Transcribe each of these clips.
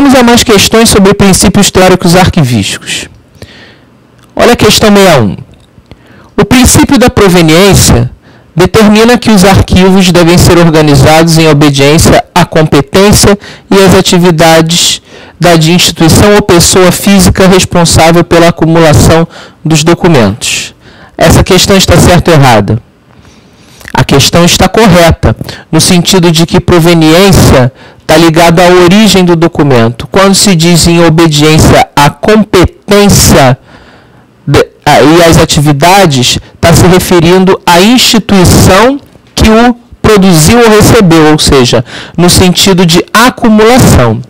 Vamos a mais questões sobre princípios teóricos arquivísticos. Olha a questão 61. O princípio da proveniência determina que os arquivos devem ser organizados em obediência à competência e às atividades da instituição ou pessoa física responsável pela acumulação dos documentos. Essa questão está certa ou errada? A questão está correta, no sentido de que proveniência está ligada à origem do documento. Quando se diz em obediência à competência e às atividades, está se referindo à instituição que o produziu ou recebeu, ou seja, no sentido de acumulação.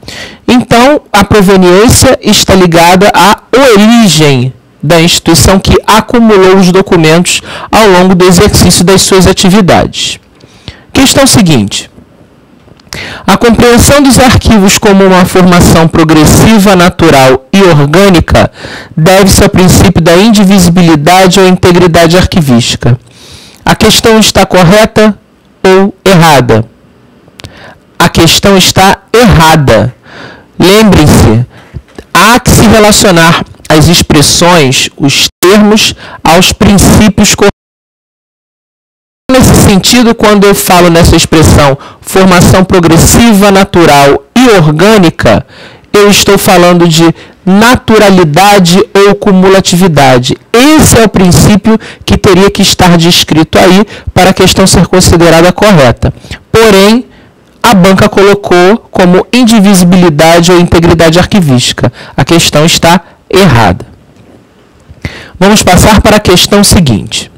Então, a proveniência está ligada à origem da instituição que acumulou os documentos ao longo do exercício das suas atividades. Questão seguinte. A compreensão dos arquivos como uma formação progressiva, natural e orgânica deve-se ao princípio da indivisibilidade ou integridade arquivística. A questão está correta ou errada? A questão está errada. Lembrem-se, há que se relacionar as expressões, os termos, aos princípios corretos. Nesse sentido, quando eu falo nessa expressão formação progressiva, natural e orgânica, eu estou falando de naturalidade ou cumulatividade. Esse é o princípio que teria que estar descrito aí para a questão ser considerada correta. Porém, a banca colocou como indivisibilidade ou integridade arquivística. A questão está errada. Vamos passar para a questão seguinte.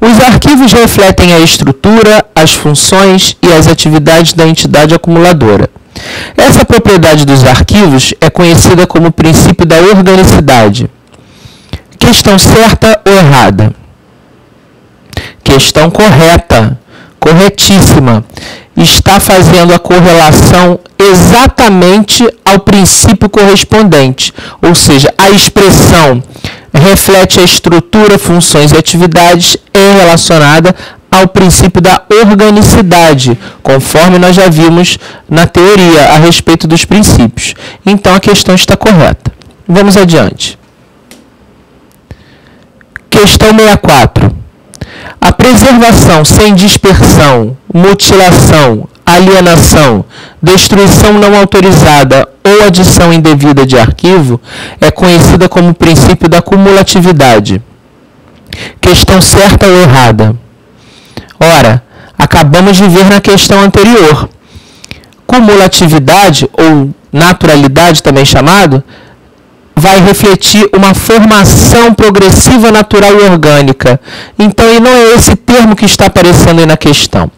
Os arquivos refletem a estrutura, as funções e as atividades da entidade acumuladora. Essa propriedade dos arquivos é conhecida como princípio da organicidade. Questão certa ou errada? Questão correta, corretíssima. Está fazendo a correlação exatamente ao princípio correspondente, ou seja, a expressão reflete a estrutura, funções e atividades é relacionada ao princípio da organicidade, conforme nós já vimos na teoria a respeito dos princípios. Então a questão está correta. Vamos adiante. Questão 64. A preservação sem dispersão, mutilação, alienação, destruição não autorizada ou adição indevida de arquivo é conhecida como princípio da cumulatividade. Questão certa ou errada? Ora, acabamos de ver na questão anterior. Cumulatividade, ou naturalidade também chamado, vai refletir uma formação progressiva, natural e orgânica. Então, e não é esse termo que está aparecendo aí na questão.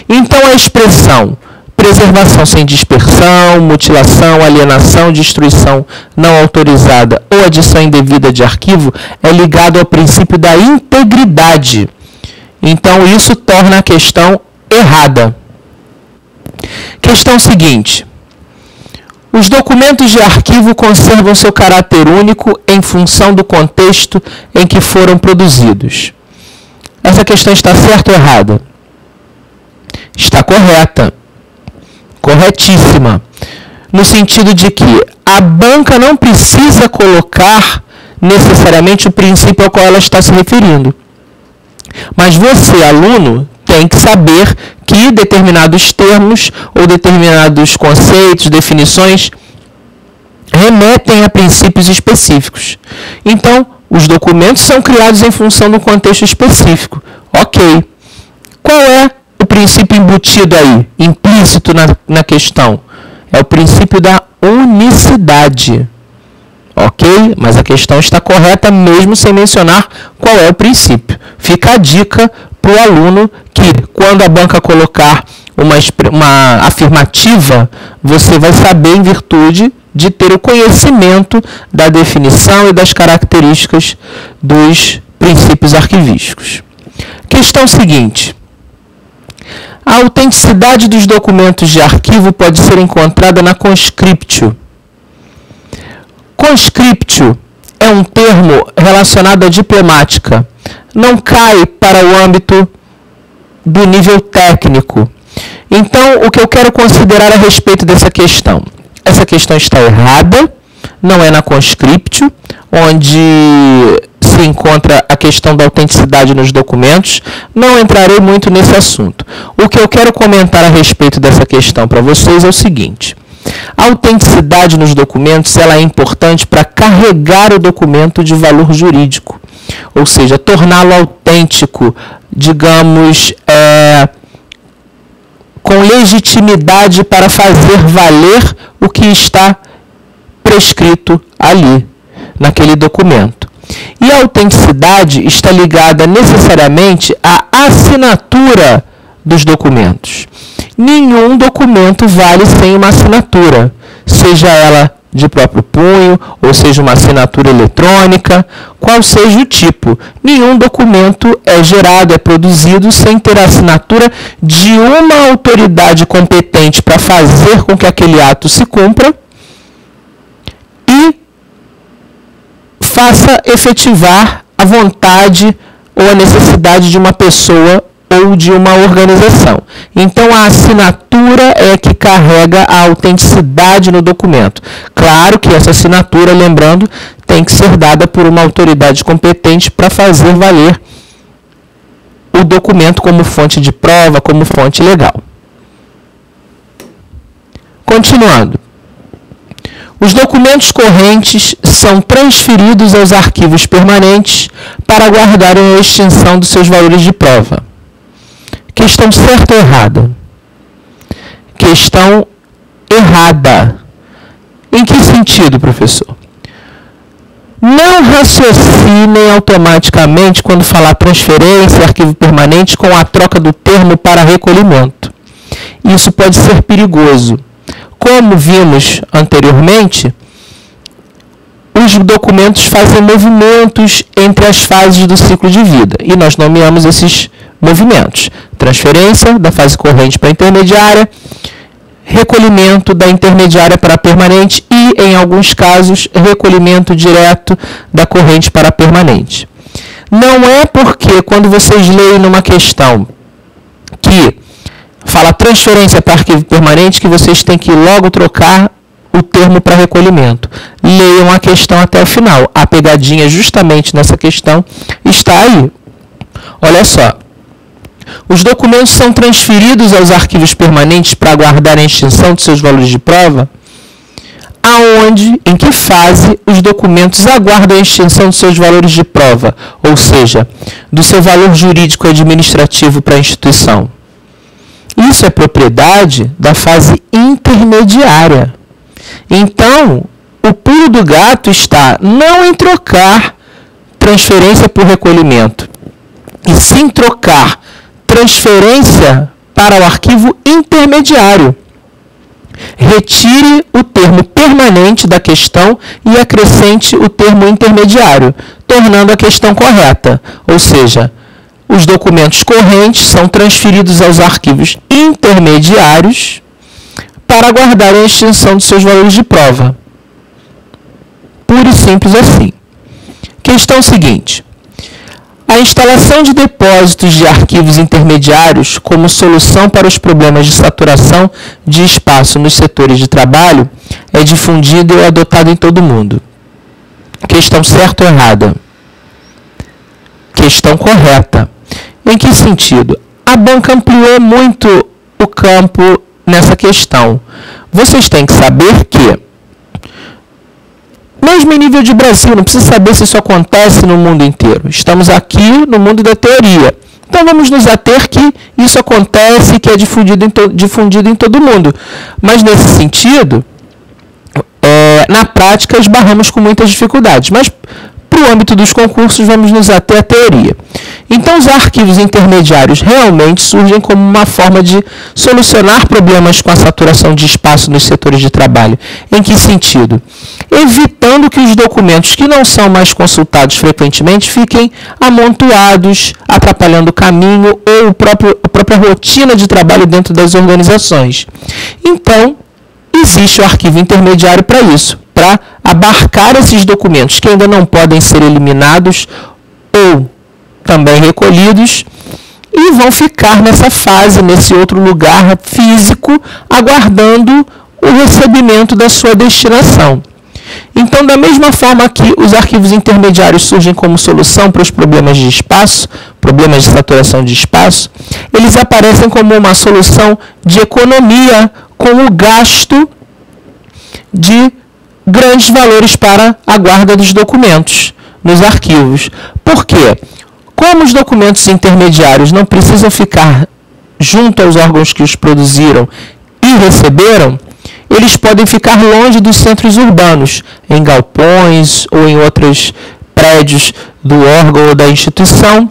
Então, a expressão preservação sem dispersão, mutilação, alienação, destruição não autorizada ou adição indevida de arquivo é ligado ao princípio da integridade. Então, isso torna a questão errada. Questão seguinte. Os documentos de arquivo conservam seu caráter único em função do contexto em que foram produzidos. Essa questão está certa ou errada? Está correta. Corretíssima. No sentido de que a banca não precisa colocar necessariamente o princípio ao qual ela está se referindo. Mas você, aluno, tem que saber que determinados termos ou determinados conceitos, definições, remetem a princípios específicos. Então, os documentos são criados em função do contexto específico. Ok. Qual é o princípio embutido aí, implícito na questão? É o princípio da unicidade. Ok? Mas a questão está correta mesmo sem mencionar qual é o princípio. Fica a dica para o aluno que, quando a banca colocar uma afirmativa, você vai saber em virtude de ter o conhecimento da definição e das características dos princípios arquivísticos. Questão seguinte. A autenticidade dos documentos de arquivo pode ser encontrada na conscriptio. Conscriptio é um termo relacionado à diplomática. Não cai para o âmbito do nível técnico. Então, o que eu quero considerar a respeito dessa questão? essa questão está errada, não é na conscriptio, onde se encontra a questão da autenticidade nos documentos. Não entrarei muito nesse assunto. O que eu quero comentar a respeito dessa questão para vocês é o seguinte: a autenticidade nos documentos ela é importante para carregar o documento de valor jurídico, ou seja, torná-lo autêntico, digamos, com legitimidade para fazer valer o que está prescrito ali, naquele documento. E a autenticidade está ligada necessariamente à assinatura dos documentos. Nenhum documento vale sem uma assinatura, seja ela de próprio punho, ou seja uma assinatura eletrônica, qual seja o tipo. Nenhum documento é gerado, é produzido sem ter a assinatura de uma autoridade competente para fazer com que aquele ato se cumpra e faça efetivar a vontade ou a necessidade de uma pessoa ou de uma organização. Então, a assinatura é que carrega a autenticidade no documento. Claro que essa assinatura, lembrando, tem que ser dada por uma autoridade competente para fazer valer o documento como fonte de prova, como fonte legal. Continuando. Os documentos correntes são transferidos aos arquivos permanentes para guardarem a extinção dos seus valores de prova. Questão certa ou errada? Questão errada. Em que sentido, professor? Não raciocinem automaticamente quando falar transferência, arquivo permanente, com a troca do termo para recolhimento. Isso pode ser perigoso. Como vimos anteriormente, os documentos fazem movimentos entre as fases do ciclo de vida. E nós nomeamos esses movimentos: transferência da fase corrente para a intermediária, recolhimento da intermediária para a permanente e, em alguns casos, recolhimento direto da corrente para a permanente. Não é porque quando vocês leem numa questão que fala transferência para arquivo permanente que vocês têm que logo trocar o termo para recolhimento. Leiam a questão até o final. A pegadinha justamente nessa questão está aí. Olha só. Os documentos são transferidos aos arquivos permanentes para guardar a extinção de seus valores de prova? Aonde, em que fase, os documentos aguardam a extinção de seus valores de prova? Ou seja, do seu valor jurídico e administrativo para a instituição? Isso é propriedade da fase intermediária. Então, o pulo do gato está não em trocar transferência por recolhimento, e sim trocar transferência para o arquivo intermediário. Retire o termo permanente da questão e acrescente o termo intermediário, tornando a questão correta. Ou seja, os documentos correntes são transferidos aos arquivos intermediários para guardar a extinção de seus valores de prova. Puro e simples assim. Questão seguinte. A instalação de depósitos de arquivos intermediários como solução para os problemas de saturação de espaço nos setores de trabalho é difundida e adotada em todo o mundo. Questão certa ou errada? Questão correta. Em que sentido? A banca ampliou muito o campo nessa questão. Vocês têm que saber que, mesmo em nível de Brasil, não precisa saber se isso acontece no mundo inteiro. Estamos aqui no mundo da teoria. Então vamos nos ater que isso acontece e que é difundido em todo mundo. Mas nesse sentido, na prática esbarramos com muitas dificuldades. Mas para o âmbito dos concursos vamos nos ater à teoria. Então os arquivos intermediários realmente surgem como uma forma de solucionar problemas com a saturação de espaço nos setores de trabalho. Em que sentido? Evitando que os documentos que não são mais consultados frequentemente fiquem amontoados, atrapalhando o caminho ou a própria rotina de trabalho dentro das organizações. Então, existe o arquivo intermediário para isso, para abarcar esses documentos que ainda não podem ser eliminados ou também recolhidos e vão ficar nessa fase, nesse outro lugar físico, aguardando o recebimento da sua destinação. Então, da mesma forma que os arquivos intermediários surgem como solução para os problemas de espaço, problemas de saturação de espaço, eles aparecem como uma solução de economia com o gasto de grandes valores para a guarda dos documentos nos arquivos. Por quê? Como os documentos intermediários não precisam ficar junto aos órgãos que os produziram e receberam, eles podem ficar longe dos centros urbanos, em galpões ou em outros prédios do órgão ou da instituição,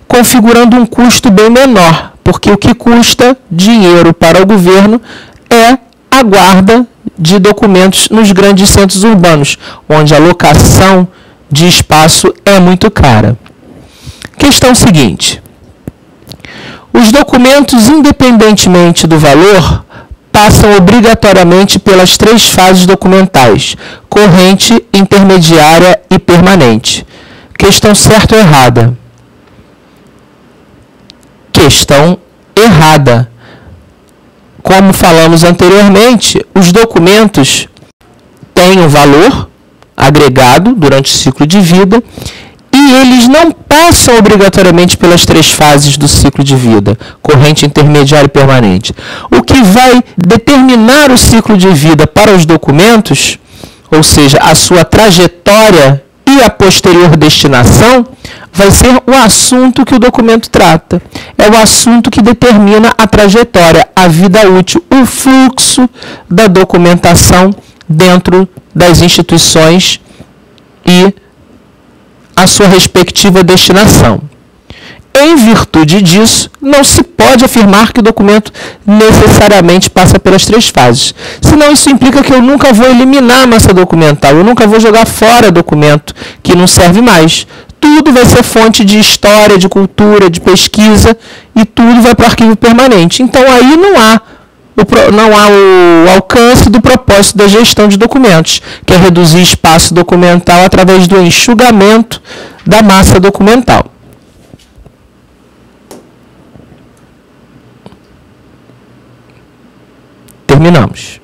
configurando um custo bem menor, porque o que custa dinheiro para o governo é a guarda de documentos nos grandes centros urbanos, onde a locação de espaço é muito cara. Questão seguinte: os documentos, independentemente do valor, passam obrigatoriamente pelas 3 fases documentais: corrente, intermediária e permanente. Questão certa ou errada? Questão errada. Como falamos anteriormente, os documentos têm um valor agregado durante o ciclo de vida e eles não passam obrigatoriamente pelas 3 fases do ciclo de vida, corrente, intermediária e permanente. O que vai determinar o ciclo de vida para os documentos, ou seja, a sua trajetória e a posterior destinação, vai ser o assunto que o documento trata. É o assunto que determina a trajetória, a vida útil, o fluxo da documentação dentro das instituições e a sua respectiva destinação. Em virtude disso, não se pode afirmar que o documento necessariamente passa pelas 3 fases. Senão isso implica que eu nunca vou eliminar a massa documental, eu nunca vou jogar fora documento que não serve mais. Tudo vai ser fonte de história, de cultura, de pesquisa e tudo vai para o arquivo permanente. Então aí não há o alcance do propósito da gestão de documentos, que é reduzir espaço documental através do enxugamento da massa documental. Terminamos.